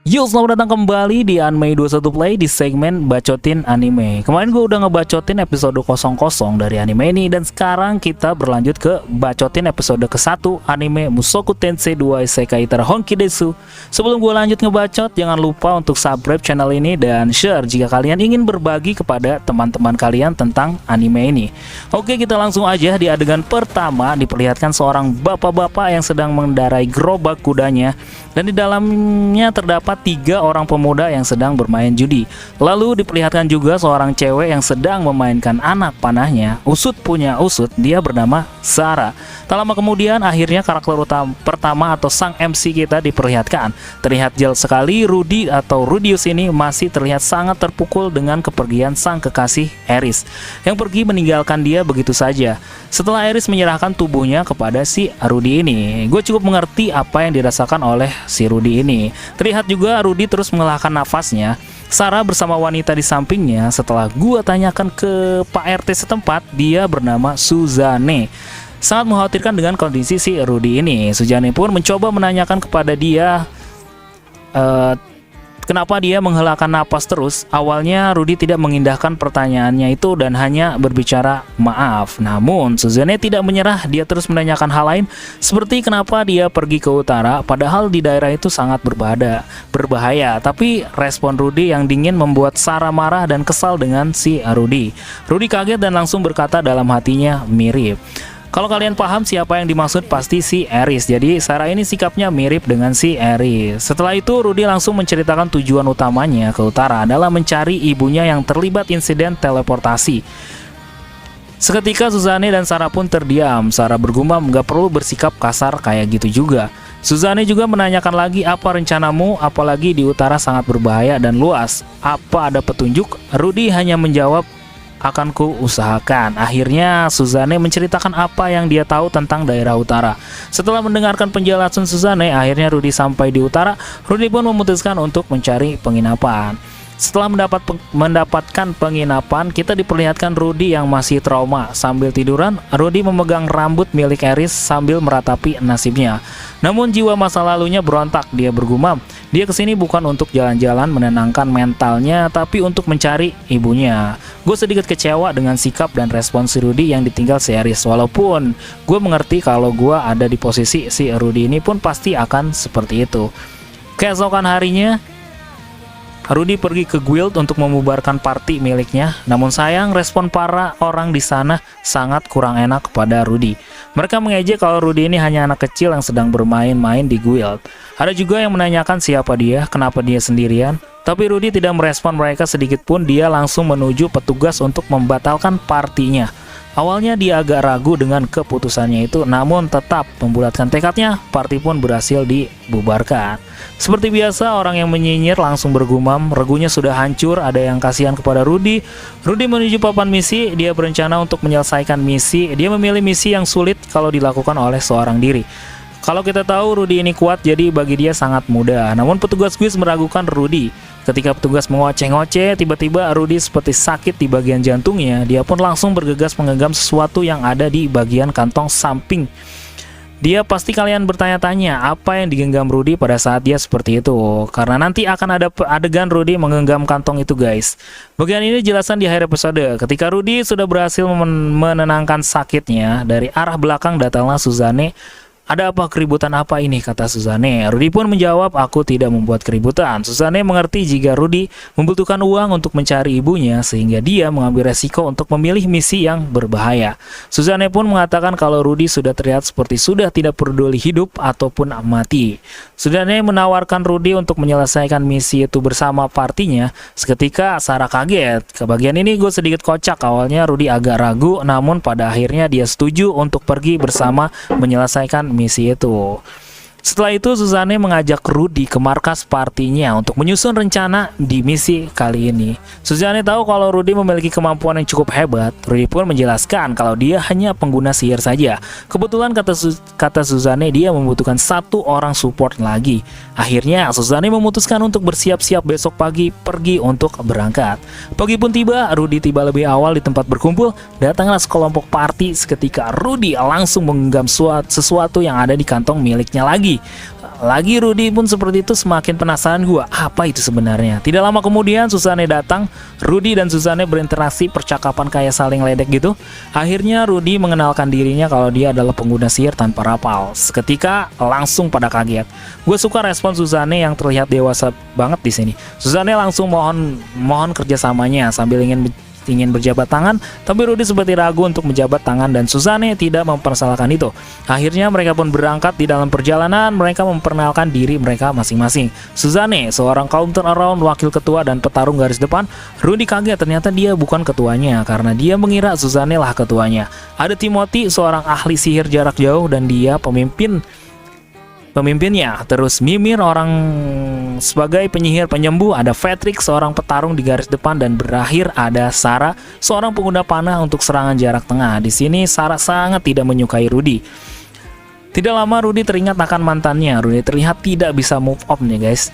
Yo, selamat datang kembali di Anime 21 Play di segmen Bacotin Anime. Kemarin gue udah ngebacotin episode 00 dari anime ini, dan sekarang kita berlanjut ke bacotin episode ke-1 anime Mushoku Tensei 2 Isekai Itara Honki Desu. Sebelum gue lanjut ngebacot, jangan lupa untuk subscribe channel ini dan share jika kalian ingin berbagi kepada teman-teman kalian tentang anime ini. Oke, kita langsung aja. Di adegan pertama diperlihatkan seorang bapak-bapak yang sedang mengendarai gerobak kudanya, dan di dalamnya terdapat 3 orang pemuda yang sedang bermain judi. Lalu diperlihatkan juga seorang cewek yang sedang memainkan anak panahnya. Usut punya usut, dia bernama Sarah. Tak lama kemudian akhirnya karakter pertama atau sang MC kita diperlihatkan. Terlihat jelas sekali Rudy atau Rudius ini masih terlihat sangat terpukul dengan kepergian sang kekasih Eris, yang pergi meninggalkan dia begitu saja. Setelah Eris menyerahkan tubuhnya kepada si Rudy ini, gue cukup mengerti apa yang dirasakan oleh si Rudy ini. Terlihat juga Rudy terus mengelahkan nafasnya. Sarah bersama wanita di sampingnya. Setelah gua tanyakan ke Pak RT setempat, dia bernama Suzane. Sangat mengkhawatirkan dengan kondisi si Rudy ini. Suzane pun mencoba menanyakan kepada dia kenapa dia menghelakan napas terus. Awalnya Rudy tidak mengindahkan pertanyaannya itu dan hanya berbicara maaf. Namun Suzane tidak menyerah, dia terus menanyakan hal lain seperti kenapa dia pergi ke utara padahal di daerah itu sangat berbahaya. Tapi respon Rudy yang dingin membuat Sarah marah dan kesal dengan si Rudy. Rudy kaget dan langsung berkata dalam hatinya, mirip. Kalau kalian paham siapa yang dimaksud, pasti si Eris. Jadi Sarah ini sikapnya mirip dengan si Eris. Setelah itu Rudy langsung menceritakan tujuan utamanya ke utara adalah mencari ibunya yang terlibat insiden teleportasi. Seketika Suzane dan Sarah pun terdiam. Sarah bergumam, gak perlu bersikap kasar kayak gitu juga. Suzane juga menanyakan lagi, apa rencanamu, apalagi di utara sangat berbahaya dan luas. Apa ada petunjuk? Rudy hanya menjawab, akan ku usahakan. Akhirnya Suzane menceritakan apa yang dia tahu tentang daerah utara. Setelah mendengarkan penjelasan Suzane, akhirnya Rudy sampai di utara. Rudy pun memutuskan untuk mencari penginapan. Setelah mendapatkan penginapan, kita diperlihatkan Rudy yang masih trauma. Sambil tiduran, Rudy memegang rambut milik Eris sambil meratapi nasibnya. Namun jiwa masa lalunya berontak. Dia bergumam, dia kesini bukan untuk jalan-jalan menenangkan mentalnya, tapi untuk mencari ibunya. Gue sedikit kecewa dengan sikap dan respon si Rudy yang ditinggal si Eris. Walaupun gue mengerti kalau gue ada di posisi si Rudy ini pun pasti akan seperti itu. Keesokan harinya, Rudy pergi ke guild untuk membubarkan party miliknya. Namun sayang, respon para orang di sana sangat kurang enak kepada Rudy. Mereka mengejek kalau Rudy ini hanya anak kecil yang sedang bermain-main di guild. Ada juga yang menanyakan siapa dia, kenapa dia sendirian. Tapi Rudy tidak merespon mereka sedikit pun. Dia langsung menuju petugas untuk membatalkan partinya. Awalnya dia agak ragu dengan keputusannya itu, namun tetap membulatkan tekadnya. Party pun berhasil dibubarkan. Seperti biasa, orang yang menyinyir langsung bergumam, regunya sudah hancur. Ada yang kasihan kepada Rudy. Rudy menuju papan misi. Dia berencana untuk menyelesaikan misi. Dia memilih misi yang sulit kalau dilakukan oleh seorang diri. Kalau kita tahu Rudy ini kuat, jadi bagi dia sangat mudah. Namun petugas kuis meragukan Rudy. Ketika petugas mengoceh-ngoceh, tiba-tiba Rudy seperti sakit di bagian jantungnya. Dia pun langsung bergegas menggenggam sesuatu yang ada di bagian kantong samping. Dia pasti kalian bertanya-tanya apa yang digenggam Rudy pada saat dia seperti itu. Karena nanti akan ada adegan Rudy menggenggam kantong itu, guys. Bagian ini jelasan di akhir episode. Ketika Rudy sudah berhasil menenangkan sakitnya, dari arah belakang datanglah Suzane. Ada apa, keributan apa ini, kata Suzane. Rudy pun menjawab, aku tidak membuat keributan. Suzane mengerti jika Rudy membutuhkan uang untuk mencari ibunya, sehingga dia mengambil resiko untuk memilih misi yang berbahaya. Suzane pun mengatakan kalau Rudy sudah terlihat seperti sudah tidak peduli hidup ataupun mati. Suzane menawarkan Rudy untuk menyelesaikan misi itu bersama partinya. Seketika Sarah kaget. Ke bagian ini gue sedikit kocak. Awalnya Rudy agak ragu, namun pada akhirnya dia setuju untuk pergi bersama menyelesaikan misi itu. Setelah itu Suzane mengajak Rudy ke markas partinya untuk menyusun rencana di misi kali ini. Suzane tahu kalau Rudy memiliki kemampuan yang cukup hebat. Rudy pun menjelaskan kalau dia hanya pengguna sihir saja. Kebetulan kata Suzane dia membutuhkan 1 orang support lagi. Akhirnya Suzane memutuskan untuk bersiap-siap besok pagi pergi untuk berangkat. Pagi pun tiba, Rudy tiba lebih awal di tempat berkumpul. Datanglah sekelompok party. Seketika Rudy langsung menggenggam sesuatu yang ada di kantong miliknya lagi. Rudy. Lagi Rudy pun seperti itu, semakin penasaran gua apa itu sebenarnya. Tidak lama kemudian Suzanne datang. Rudy dan Suzanne berinteraksi, percakapan kayak saling ledek gitu. Akhirnya Rudy mengenalkan dirinya kalau dia adalah pengguna sihir tanpa rapal. Seketika langsung pada kaget. Gue suka respon Suzanne yang terlihat dewasa banget di sini. Suzanne langsung mohon kerjasamanya sambil ingin berjabat tangan, tapi Rudy seperti ragu untuk menjabat tangan dan Suzanne tidak mempersalahkan itu. Akhirnya mereka pun berangkat. Di dalam perjalanan mereka memperkenalkan diri mereka masing-masing. Suzanne, seorang counter around, wakil ketua dan petarung garis depan. Rudy kaget, ternyata dia bukan ketuanya karena dia mengira Suzanne lah ketuanya. Ada Timothy, seorang ahli sihir jarak jauh dan dia pemimpinnya. Terus Mimir, orang sebagai penyihir penyembuh. Ada Patrick, seorang petarung di garis depan, dan berakhir ada Sarah, seorang pengguna panah untuk serangan jarak tengah. Di sini Sarah sangat tidak menyukai Rudy. Tidak lama Rudy teringat akan mantannya. Rudy terlihat tidak bisa move on nih guys.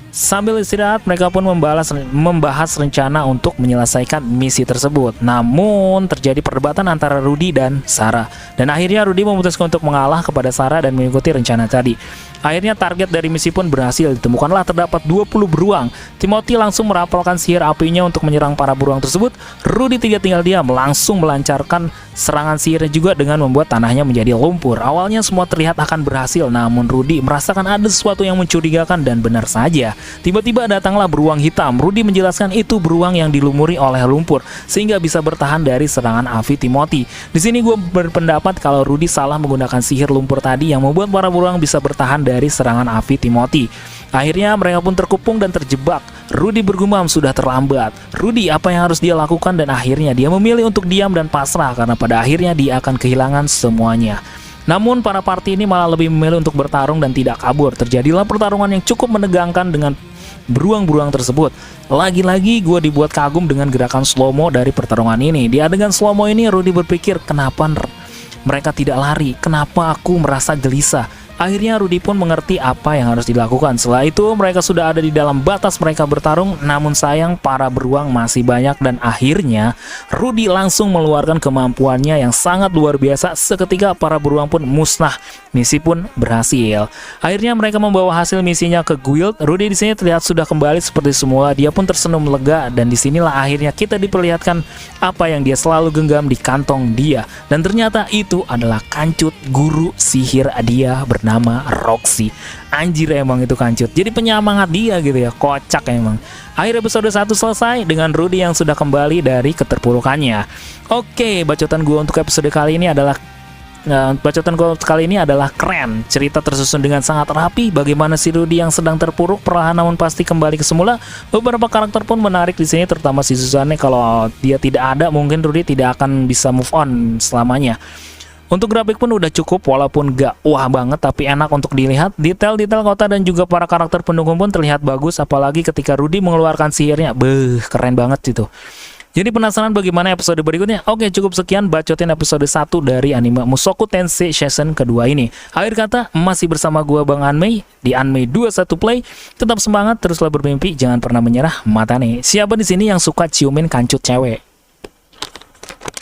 Sambil istirahat, mereka pun membahas rencana untuk menyelesaikan misi tersebut. Namun terjadi perdebatan antara Rudy dan Sarah, dan akhirnya Rudy memutuskan untuk mengalah kepada Sarah dan mengikuti rencana tadi. Akhirnya target dari misi pun berhasil. Ditemukanlah terdapat 20 beruang. Timothy langsung merapalkan sihir apinya untuk menyerang para beruang tersebut. Rudy tidak tinggal diam, langsung melancarkan serangan sihirnya juga dengan membuat tanahnya menjadi lumpur. Awalnya semua terlihat akan berhasil, namun Rudy merasakan ada sesuatu yang mencurigakan, dan benar saja. Tiba-tiba datanglah beruang hitam. Rudy menjelaskan itu beruang yang dilumuri oleh lumpur sehingga bisa bertahan dari serangan api Timothy. Di sini gue berpendapat kalau Rudy salah menggunakan sihir lumpur tadi yang membuat para beruang bisa bertahan dari serangan api Timothy. Akhirnya mereka pun terkepung dan terjebak. Rudy bergumam sudah terlambat. Rudy apa yang harus dia lakukan, dan akhirnya dia memilih untuk diam dan pasrah karena pada akhirnya dia akan kehilangan semuanya. Namun para party ini malah lebih memilih untuk bertarung dan tidak kabur. Terjadilah pertarungan yang cukup menegangkan dengan beruang-beruang tersebut. Lagi-lagi gue dibuat kagum dengan gerakan slow-mo dari pertarungan ini. Di adegan slow-mo ini Rudy berpikir, kenapa mereka tidak lari? Kenapa aku merasa gelisah? Akhirnya Rudy pun mengerti apa yang harus dilakukan. Setelah itu mereka sudah ada di dalam batas mereka bertarung, namun sayang para beruang masih banyak, dan akhirnya Rudy langsung mengeluarkan kemampuannya yang sangat luar biasa. Seketika para beruang pun musnah. Misi pun berhasil. Akhirnya mereka membawa hasil misinya ke guild. Rudy di sini terlihat sudah kembali seperti semula. Dia pun tersenyum lega, dan disinilah akhirnya kita diperlihatkan apa yang dia selalu genggam di kantong dia. Dan ternyata itu adalah kancut guru sihir dia bernama Roxy. Anjir, emang itu kancut jadi penyemangat dia gitu ya, kocak emang. Akhir episode 1 selesai dengan Rudy yang sudah kembali dari keterpurukannya. Oke, bacotan gue untuk episode kali ini adalah keren. Cerita tersusun dengan sangat rapi. Bagaimana si Rudy yang sedang terpuruk perlahan namun pasti kembali ke semula. Beberapa karakter pun menarik di sini, terutama si Suzanne. Kalau dia tidak ada, mungkin Rudy tidak akan bisa move on selamanya. Untuk grafik pun udah cukup, walaupun gak wah banget tapi enak untuk dilihat. Detail-detail kota dan juga para karakter pendukung pun terlihat bagus, apalagi ketika Rudy mengeluarkan sihirnya. Keren banget itu. Jadi penasaran bagaimana episode berikutnya? Oke, cukup sekian bacotin episode 1 dari anime Mushoku Tensei season kedua ini. Akhir kata, masih bersama gua Bang Anmei di Anmei 21 Play. Tetap semangat, teruslah bermimpi, jangan pernah menyerah. Mata nih, siapa di sini yang suka ciumin kancut cewek?